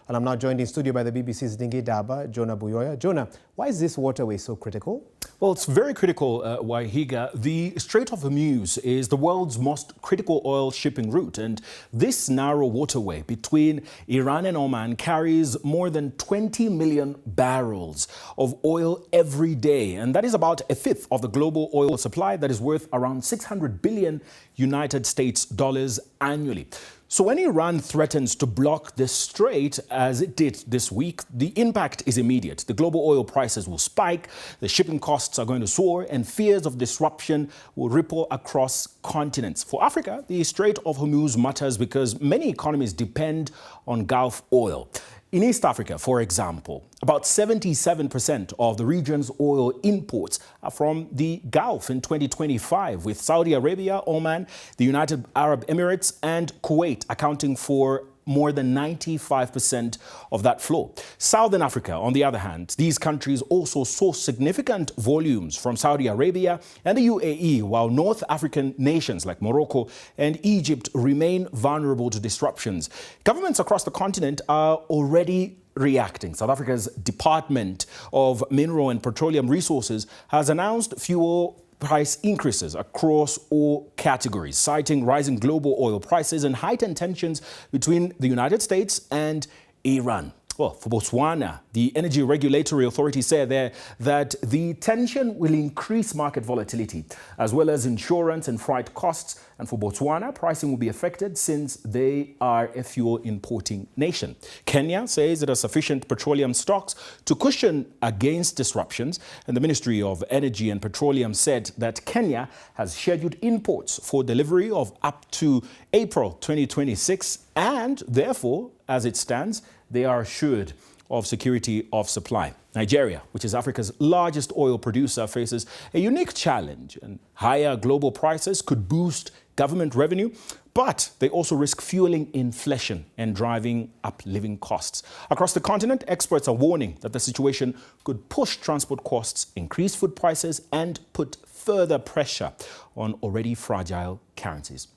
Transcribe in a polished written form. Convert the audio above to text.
And I'm now joined in studio by the BBC's Dingi Daba, Jonah Buyoya. Jonah, why is this waterway so critical? Well, it's very critical, Wahiga. The Strait of Hormuz is the world's most critical oil shipping route, and this narrow waterway between Iran and Oman carries more than 20 million barrels of oil every day, and that is about a fifth of the global oil supply that is worth around 600 billion United States dollars annually. So when Iran threatens to block the strait, as it did this week, the impact is immediate. The global oil prices will spike, the shipping costs are going to soar, and fears of disruption will ripple across continents. For Africa, the Strait of Hormuz matters because many economies depend on Gulf oil. In East Africa, for example, about 77% of the region's oil imports are from the Gulf in 2025, with Saudi Arabia, Oman, the United Arab Emirates and Kuwait accounting for more than 95% of that flow. Southern Africa, on the other hand, these countries also source significant volumes from Saudi Arabia and the UAE, while North African nations like Morocco and Egypt remain vulnerable to disruptions. Governments across the continent are already reacting. South Africa's Department of Mineral and Petroleum Resources has announced fuel price increases across all categories, citing rising global oil prices and heightened tensions between the United States and Iran. Well, for Botswana, the Energy Regulatory Authority said there that the tension will increase market volatility, as well as insurance and freight costs. And for Botswana, pricing will be affected since they are a fuel importing nation. Kenya says it has sufficient petroleum stocks to cushion against disruptions. And the Ministry of Energy and Petroleum said that Kenya has scheduled imports for delivery of up to April 2026. And therefore, as it stands, they are assured of security of supply. Nigeria, which is Africa's largest oil producer, faces a unique challenge, and higher global prices could boost government revenue, but they also risk fueling inflation and driving up living costs. Across the continent, experts are warning that the situation could push transport costs, increase food prices, and put further pressure on already fragile currencies.